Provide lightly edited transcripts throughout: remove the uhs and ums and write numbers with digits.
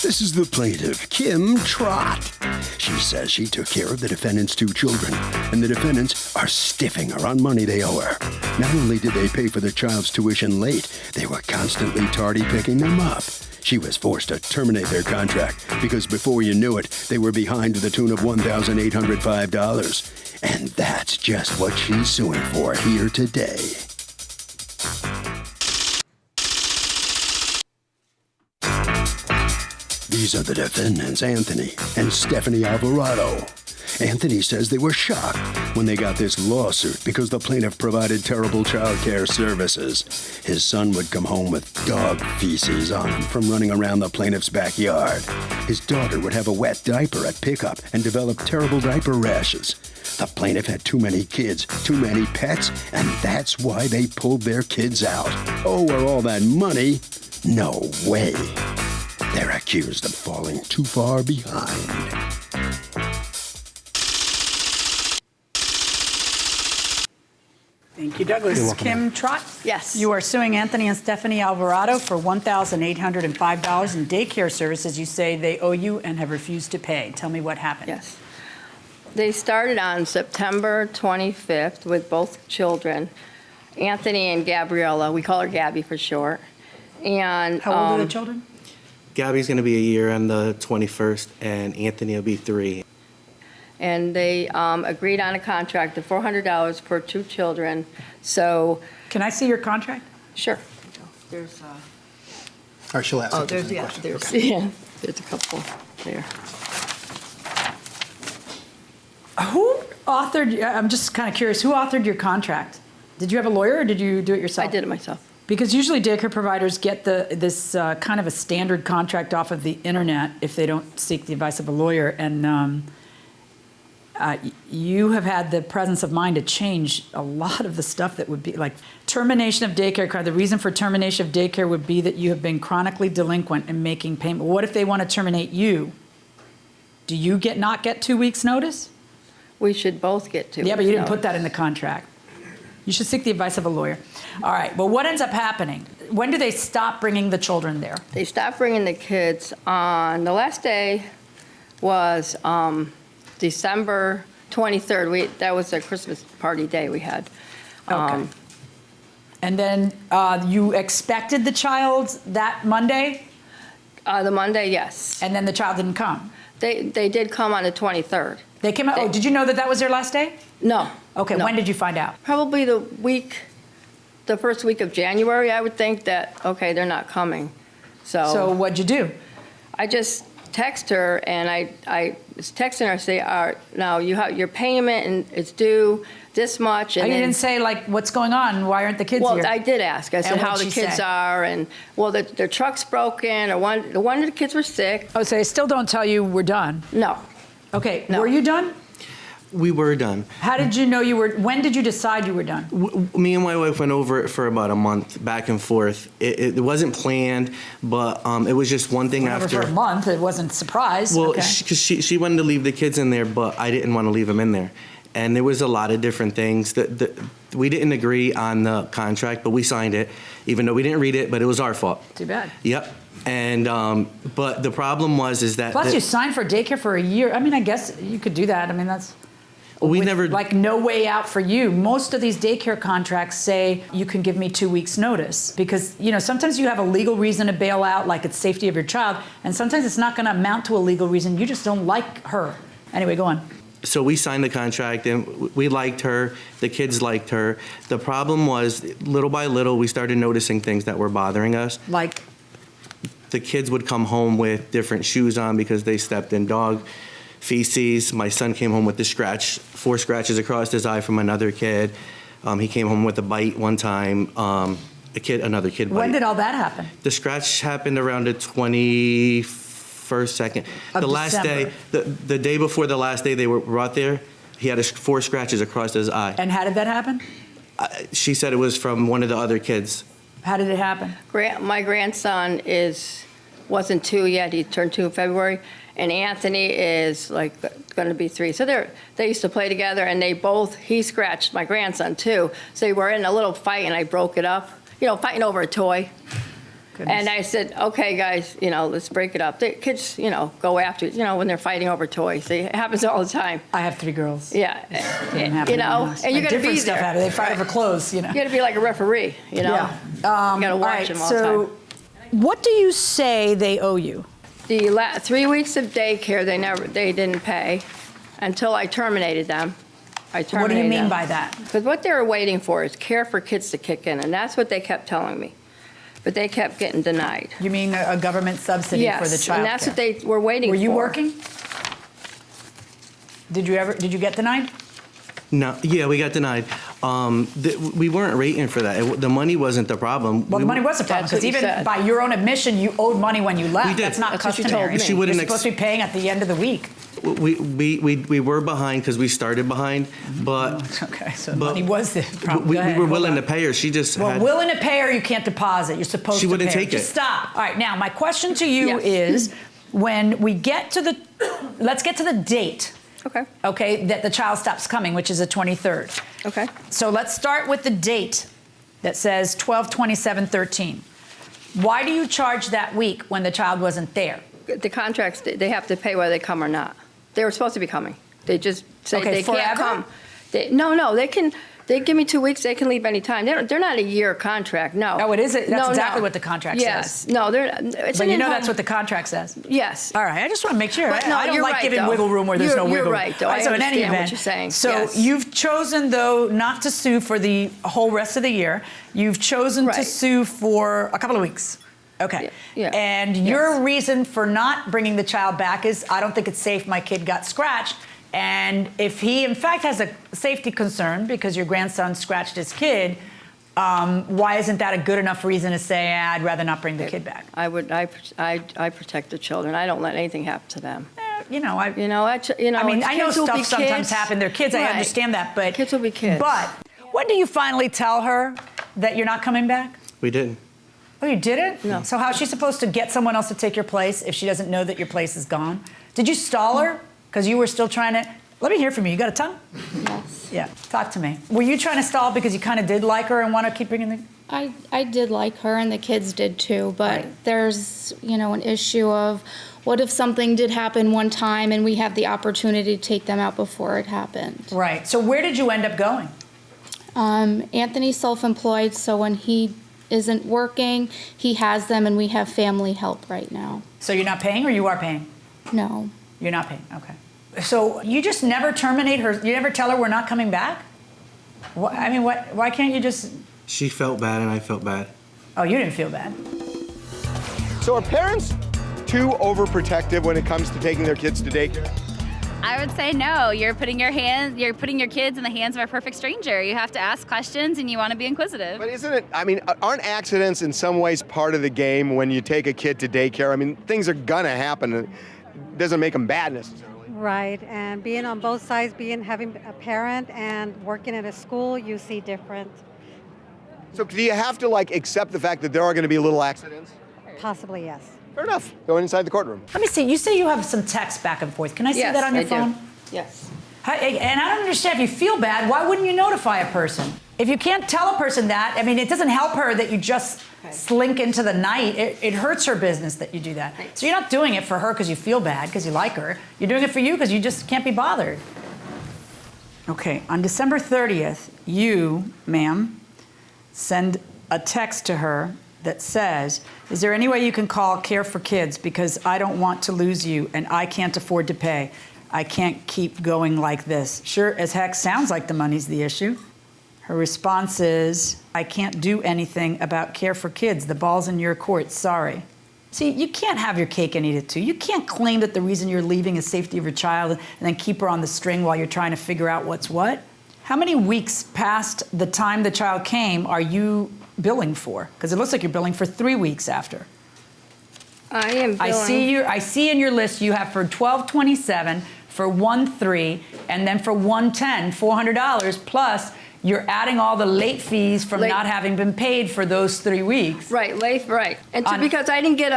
This is the plaintiff, Kim Trott. She says she took care of the defendant's 2 children, and the defendants are stiffing her on money they owe her. Not only did they pay for their child's tuition late, they were constantly tardy picking them up. She was forced to terminate their contract because before you knew it, they were behind to the tune of $1,805. And that's just what she's suing for here today. These are the defendants, Anthony and Stephanie Alvarado. Anthony says they were shocked when they got this lawsuit because the plaintiff provided terrible child care services. His son would come home with dog feces on him from running around the plaintiff's backyard. His daughter would have a wet diaper at pickup and develop terrible diaper rashes. The plaintiff had too many kids, too many pets, and that's why they pulled their kids out. Oh, are all that money? No way. They're accused of falling too far behind. Thank you, Douglas. Kim Trott? Yes. You are suing Anthony and Stephanie Alvarado for $1,805 in daycare services you say they owe you and have refused to pay. Tell me what happened. Yes. They started on September 25th with both children, Anthony and Gabriella. We call her Gabby for short. And How old are the children? Gabby's going to be a year on the 21st, and Anthony will be 3. And they agreed on a contract of $400 per 2 children. So, Can I see your contract? sure. There's All right, she'll ask. if there's any yeah, questions. there's yeah, there's a couple there. Who authored, I'm just kind of curious, who authored your contract? Did you have a lawyer or did you do it yourself? I did it myself. Because usually daycare providers get this kind of a standard contract off of the internet if they don't seek the advice of a lawyer. And you have had the presence of mind to change a lot of the stuff that would be like termination of daycare. The reason for termination of daycare would be that you have been chronically delinquent in making payment. What if they want to terminate you? Do you not get 2 weeks notice? We should both get 2 Yeah, but you didn't weeks put that in the contract. You should seek the advice of a lawyer. All right, well, what ends up happening? When do they stop bringing the children there? They stopped bringing the kids on, the last day was December 23rd. That was a Christmas party day we had. Okay. And then you expected the child that Monday, The Monday, yes. and then the child didn't come? They did come on the 23rd. They came out, oh, did you know that was their last day? No. Okay, no. when did you find out? Probably the first week of January, I would think that, okay, they're not coming. So what'd you do? I just text her, and I was texting her, say, now you have your payment, and it's due this much. And You then, didn't say, like, what's going on? Why aren't the kids well, here? I did ask. I said And how what'd the she kids say? are, and, well, their truck's broken, or one of the kids were sick. Oh, so they still don't tell you we're done? No. Okay, No. were you done? We were done. How did you know you were, when did you decide you were done? Me and my wife went over it for about a month, back and forth. It wasn't planned, but it was just one thing Over after. for a month, it wasn't a surprise. Well, Okay. because she wanted to leave the kids in there, but I didn't want to leave them in there. And there was a lot of different things that we didn't agree on the contract, but we signed it, even though we didn't read it, but it was our fault. Too bad. Yep. And but the problem is that Plus, you signed for daycare for a year. I mean, I guess you could do that. I mean, that's we with, never like no way out for you. Most of these daycare contracts say you can give me 2 weeks notice because, you know, sometimes you have a legal reason to bail out, like it's safety of your child, and sometimes it's not going to amount to a legal reason. You just don't like her. Anyway, go on. So we signed the contract and we liked her, the kids liked her. The problem was, little by little, we started noticing things that were bothering us. Like, The kids would come home with different shoes on because they stepped in dog feces. My son came home with 4 scratches across his eye from another kid. He came home with a bite one time. Another kid bite. when did all that happen? The scratch happened around the 21st, second. Of The last day, the day before the last day they were brought there, he had 4 scratches across his eye. And how did that happen? She said it was from one of the other kids. How did it happen? My grandson wasn't 2 yet. He turned 2 in February. And Anthony is like going to be 3. So they used to play together, and he scratched my grandson too. So they were in a little fight, and I broke it up. You know, fighting over a toy. Goodness. And I said, okay, guys, let's break it up. The kids, go after, when they're fighting over toys. It happens all the time. I have 3 girls. Yeah. Didn't happen in my house. And you got to be different stuff there. out of it. They fight over clothes, You got to be like a referee, Yeah. You got to watch them all the time. What do you say they owe you? The 3 weeks of daycare, they didn't pay until I terminated them. What do you mean by that? Because what they were waiting for is care for kids to kick in, and that's what they kept telling me. But they kept getting denied. You mean a government subsidy for the child and that's care. what they were waiting for. Were you working? Did you get denied? No, yeah, we got denied. We weren't waiting for that. The money wasn't the problem. Well, the money was the problem, That's what because you even said. by your own admission, you owed money when you left. We did. That's not That's what you customary. told me. She wouldn't You're supposed to be paying at the end of the week. We were behind because we started behind, but Okay, so But money was the problem. we Go ahead, were hold willing on. to pay her. She just Well, had. willing to pay her, you can't deposit. You're supposed She to wouldn't pay her. take it. Just stop. All right, now my question to you Yes. is, when we get to the, let's get to the date, Okay. that the child stops coming, which is the 23rd. Okay. So let's start with the date that says 12/27/13. Why do you charge that week when the child wasn't there? The contracts, they have to pay whether they come or not. They were supposed to be coming. They just say Okay, they can't forever? come. No, they give me 2 weeks, they can leave anytime. They're not a year contract, no. Oh, it is? That's No, exactly no. what the contract yes. says. No, it's But an you know in-home- that's what the contract says. Yes. All right, I just want to make sure. But no, I don't you're like right, giving though. wiggle room where there's no wiggle You're room. right, though. All right, I so in any understand what event, you're saying. So Yes. you've chosen, though, not to sue for the whole rest of the year. You've chosen to Right. sue for a couple of weeks. Okay. Yeah. And Yes. your reason for not bringing the child back is, I don't think it's safe, my kid got scratched. And if he, in fact, has a safety concern because your grandson scratched his kid, why isn't that a good enough reason to say, I'd rather not bring the kid back? I protect the children. I don't let anything happen to them. You know, I I know I know kids will stuff be sometimes kids. happen. They're kids. I Right. understand that, but Kids will be kids. But when do you finally tell her that you're not coming back? We didn't. Oh, you didn't? No. So how's she supposed to get someone else to take your place if she doesn't know that your place is gone? Did you stall her because you were still trying to? Let me hear from you. You got a tongue? Yes. Yeah. Talk to me. Were you trying to stall because you kind of did like her and want to keep bringing the? I did like her, and the kids did too, but Right. there's, an issue of what if something did happen one time and we have the opportunity to take them out before it happened. Right. So where did you end up going? Anthony's self-employed, so when he isn't working, he has them, and we have family help right now. So you're not paying, or you are paying? No. You're not paying. Okay. So you just never terminate her? You never tell her we're not coming back? Why can't you just? She felt bad and I felt bad. Oh, you didn't feel bad. So are parents too overprotective when it comes to taking their kids to daycare? I would say no. You're putting your kids in the hands of a perfect stranger. You have to ask questions and you want to be inquisitive. But isn't it, aren't accidents in some ways part of the game when you take a kid to daycare? Things are gonna happen. It doesn't make them bad necessarily. Right, and being on both sides, having a parent and working at a school, you see different, So do you have to accept the fact that there are gonna be little accidents? possibly yes. Fair enough. Going inside the courtroom. Let me see. You say you have some text back and forth. Can I see Yes, that on your I do. phone? Yes. And I don't understand. If you feel bad, why wouldn't you notify a person? If you can't tell a person that, it doesn't help her that you just slink into the night. It hurts her business that you do that. Right. So you're not doing it for her because you feel bad, because you like her. You're doing it for you because you just can't be bothered. Okay, on December 30th, you, ma'am, send a text to her that says, is there any way you can call Care for Kids because I don't want to lose you and I can't afford to pay. I can't keep going like this. Sure as heck sounds like the money's the issue. Her response is, I can't do anything about Care for Kids. The ball's in your court. Sorry. See, you can't have your cake and eat it too. You can't claim that the reason you're leaving is safety of your child and then keep her on the string while you're trying to figure out what's what. How many weeks past the time the child came are you billing for? Because it looks like you're billing for 3 weeks after. I am billing. I see in your list you have for 12/27, for 1/3, and then for 1/10, $400 plus. You're adding all the late fees from not having been paid for those 3 weeks. Right, late, right. And On- because I didn't get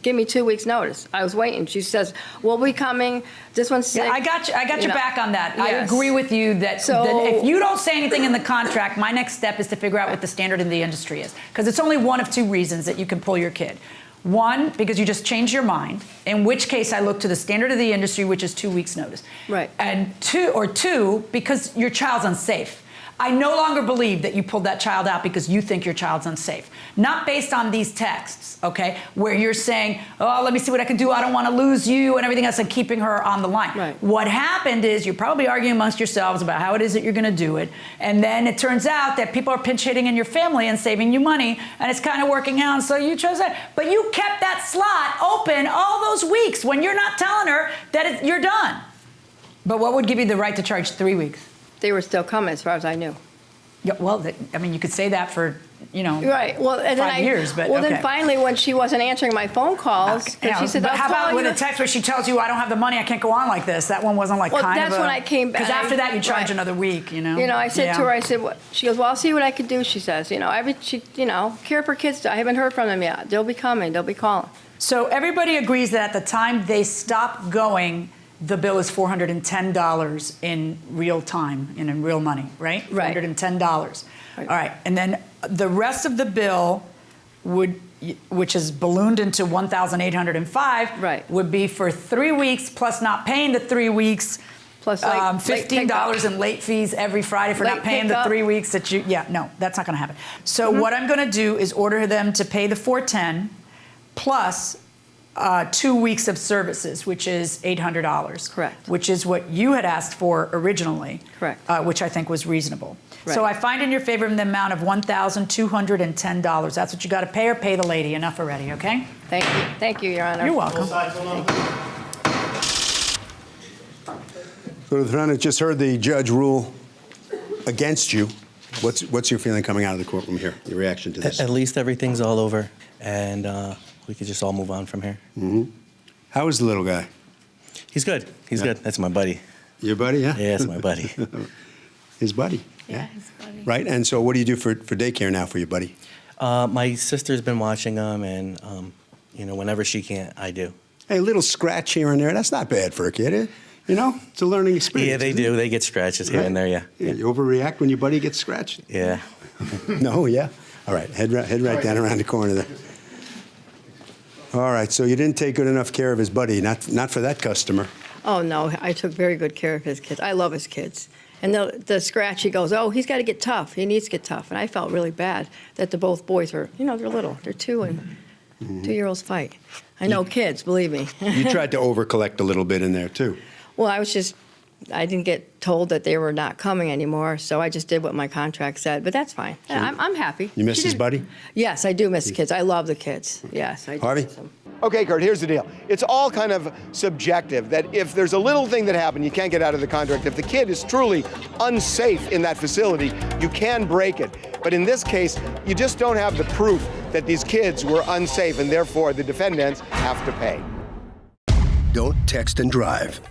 give me 2 weeks notice. I was waiting. She says, we'll be coming. This one's sick. Yeah, I got your know. back on that. I Yes. agree with you that So- if you don't say anything in the contract, my next step is to figure out what the standard in the industry is. Because it's only one of two reasons that you can pull your kid. One, because you just changed your mind, in which case I look to the standard of the industry, which is 2 weeks notice. Right. And two, because your child's unsafe. I no longer believe that you pulled that child out because you think your child's unsafe. Not based on these texts, okay, where you're saying, oh, let me see what I can do. I don't want to lose you and everything else, and keeping her on the line. Right. What happened is you're probably arguing amongst yourselves about how it is that you're going to do it. And then it turns out that people are pinch hitting in your family and saving you money, and it's kind of working out. And so you chose that. But you kept that slot open all those weeks when you're not telling her that you're done. But what would give you the right to charge 3 weeks? They were still coming as far as I knew. Yeah, well, I mean, you could say that for, Right. Well, and then 5 years, but well, okay. then finally, when she wasn't answering my phone calls, she said, but "I'll how call about you." with a text where she tells you, I don't have the money, I can't go on like this? That one wasn't like Well, kind that's of when I came back. Because after that, you charge Right. another week, I said to her, I said, what? She goes, well, I'll see what I can do, she says. Care for kids. I haven't heard from them yet. They'll be coming. They'll be calling. So everybody agrees that at the time they stopped going, the bill is $410 in real time and in real money, right? Right. $410. Right. All right. And then the rest of the bill which is ballooned into $1,805, Right. would be for 3 weeks plus not paying the 3 weeks. Plus, like, late $15 pickup. in late fees every Friday for Late not paying pickup. the 3 weeks that you. Yeah, no, that's not going to happen. So what I'm going to do is order them to pay the $410 plus 2 weeks of services, which is $800. Correct. Which is what you had asked for originally. Correct. Which I think was reasonable. Right. So I find in your favor the amount of $1,210. That's what you got to pay, or pay the lady. Enough already, okay? Thank you, Your Honor. You're welcome. So the defendant just heard the judge rule against you. What's your feeling coming out of the courtroom here? Your reaction to this? At least everything's all over, and we could just all move on from here. Mm-hmm. How is the little guy? He's good. He's good. That's my buddy. Your buddy, yeah? Yeah, that's my buddy. His buddy. Yeah, his buddy. Right, and so what do you do for daycare now for your buddy? My sister's been watching him, and whenever she can't, I do. Hey, a little scratch here and there, that's not bad for a kid. It's a learning experience. Yeah, they isn't do. it? They get scratches here and there. Yeah. You overreact when your buddy gets scratched? Yeah. No, yeah. All right, head right down around the corner there. All right, so you didn't take good enough care of his buddy, not for that customer. Oh, no, I took very good care of his kids. I love his kids. And the scratch, he goes, oh, he's got to get tough. He needs to get tough. And I felt really bad that the both boys were, they're little. They're 2 and 2-year-olds fight. I know kids, believe me. You tried to over-collect a little bit in there, too. Well, I didn't get told that they were not coming anymore, so I just did what my contract said. But that's fine. I'm happy. You miss She his did- buddy? Yes, I do miss the kids. I love the kids. Yes, I do. Harvey? miss them. Okay, Kurt, here's the deal. It's all kind of subjective, that if there's a little thing that happened, you can't get out of the contract. If the kid is truly unsafe in that facility, you can break it. But in this case, you just don't have the proof that these kids were unsafe, and therefore the defendants have to pay. Don't text and drive.